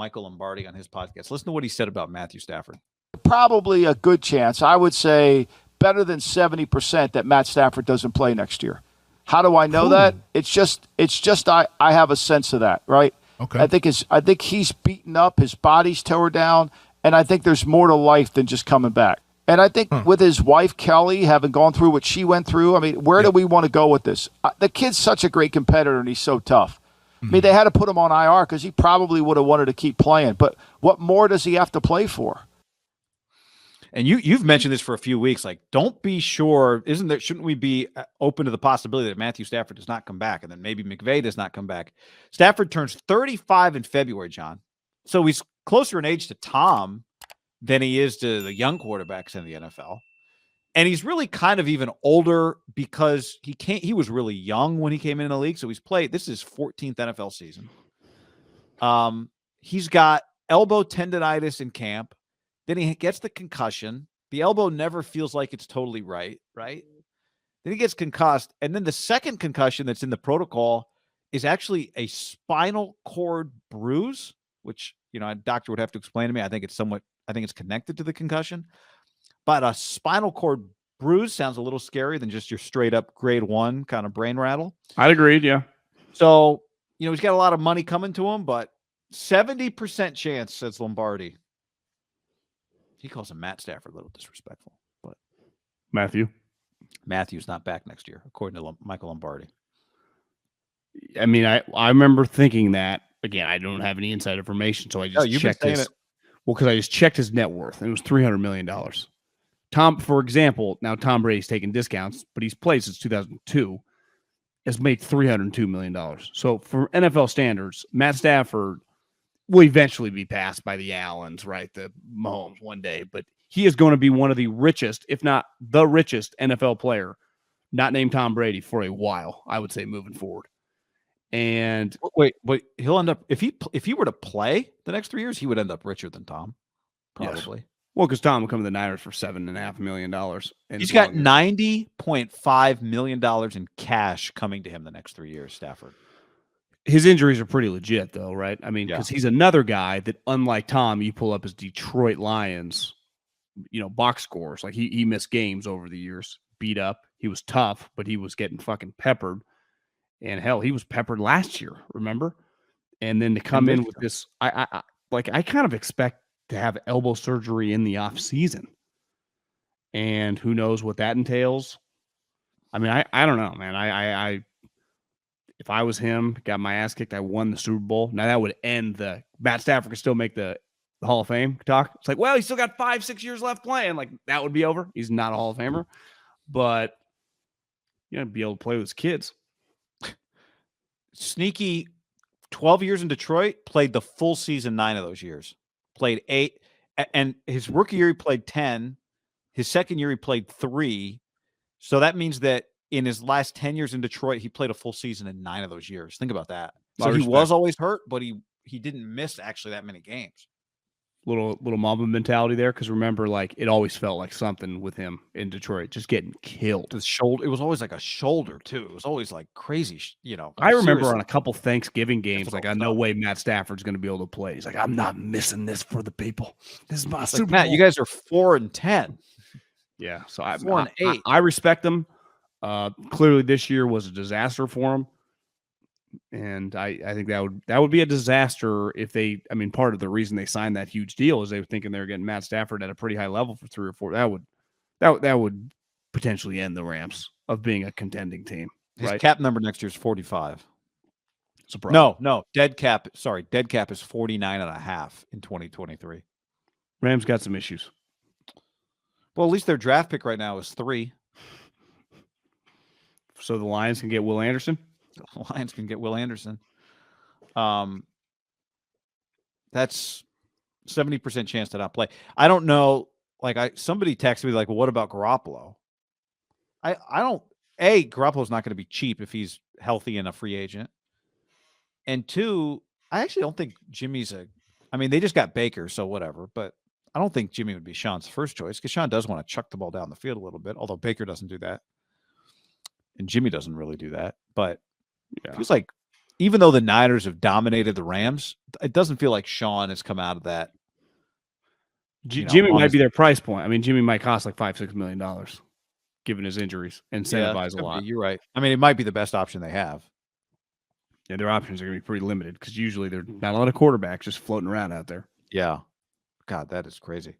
Michael Lombardi on his podcast. Listen to what he said about Matthew Stafford. Probably a good chance. I would say better than 70% that Matt Stafford doesn't play next year. How do I know that? It's just I have a sense of that, right? Okay. I think he's beaten up, his body's tore down, and I think there's more to life than just coming back. And I think with his wife Kelly having gone through what she went through, I mean, where do we want to go with this? The kid's such a great competitor and he's so tough. I mean, they had to put him on IR because he probably would have wanted to keep playing. But what more does he have to play for? And you've mentioned this for a few weeks. Like, don't be sure. Shouldn't we be open to the possibility that Matthew Stafford does not come back, and then maybe McVay does not come back? Stafford turns 35 in February, John. So he's closer in age to Tom than he is to the young quarterbacks in the NFL. And he's really kind of even older because he was really young when he came in the league. So he's played, this is his 14th NFL season. He's got elbow tendonitis in camp. Then he gets the concussion. The elbow never feels like it's totally right? Then he gets concussed. And then the second concussion that's in the protocol is actually a spinal cord bruise, which, a doctor would have to explain to me. I think it's connected to the concussion. But a spinal cord bruise sounds a little scarier than just your straight up grade 1 kind of brain rattle. I'd agree, yeah. So, he's got a lot of money coming to him, but 70% chance, says Lombardi. He calls him Matt Stafford a little disrespectful. But Matthew's not back next year, according to Michael Lombardi. I mean, I remember thinking that. Again, I don't have any inside information, so I just checked his. Well, because I just checked his net worth, and it was $300 million. Tom, for example, now Tom Brady's taking discounts, but he's played since 2002, has made $302 million. So for NFL standards, Matt Stafford will eventually be passed by the Allens, right? The Mahomes one day, but he is going to be one of the richest, if not the richest NFL player, not named Tom Brady, for a while, I would say, moving forward. And wait, he'll end up, if he were to play the next 3 years, he would end up richer than Tom, probably. Yes. Well, because Tom will come to the Niners for $7.5 million. He's got $90.5 million in cash coming to him the next 3 years, Stafford. His injuries are pretty legit, though, right? I mean, because he's another guy that, unlike Tom, you pull up his Detroit Lions, box scores. Like, he missed games over the years, beat up. He was tough, but he was getting fucking peppered. And hell, he was peppered last year, remember? And then to come in with this, I kind of expect to have elbow surgery in the off season. And who knows what that entails? I mean, I don't know, man. I if I was him, got my ass kicked, I won the Super Bowl. Now that would end the Matt Stafford could still make the Hall of Fame talk. It's like, well, he's still got 5-6 years left playing. Like, that would be over. He's not a Hall of Famer, but be able to play with his kids. Sneaky 12 years in Detroit, played the full season 9 of those years. Played 8, and his rookie year he played 10. His second year he played 3. So that means that in his last 10 years in Detroit, he played a full season in 9 of those years. Think about that. So he was always hurt, but he didn't miss actually that many games. Little Mamba mentality there, because remember, like, it always felt like something with him in Detroit, just getting killed. The shoulder, it was always like a shoulder too. It was always like crazy, I remember on a couple Thanksgiving games, like, no way Matt Stafford's going to be able to play. He's like, I'm not missing this for the people. This is my Super Bowl. Matt, you guys are 4-10. Yeah, so 4-8. I respect them. Clearly, this year was a disaster for him. And I think that would be a disaster if they. I mean, part of the reason they signed that huge deal is they were thinking they were getting Matt Stafford at a pretty high level for 3 or 4. That would potentially end the Rams of being a contending team. His cap number next year is 45. Surprise. No, dead cap. Sorry, dead cap is 49.5 in 2023. Rams got some issues. Well, at least their draft pick right now is 3. So the Lions can get Will Anderson. The Lions can get Will Anderson. That's 70% chance to not play. I don't know. Like, somebody texted me like, well, what about Garoppolo? Garoppolo's not going to be cheap if he's healthy and a free agent. And 2, I actually don't think Jimmy's they just got Baker, so whatever. But I don't think Jimmy would be Sean's first choice, because Sean does want to chuck the ball down the field a little bit, although Baker doesn't do that. And Jimmy doesn't really do that. But it feels like even though the Niners have dominated the Rams, it doesn't feel like Sean has come out of that. Jimmy might be their price point. I mean, Jimmy might cost like $5-6 million, given his injuries, incentivize a lot. You're right. I mean, it might be the best option they have. Yeah, their options are going to be pretty limited because usually there's not a lot of quarterbacks just floating around out there. Yeah. God, that is crazy.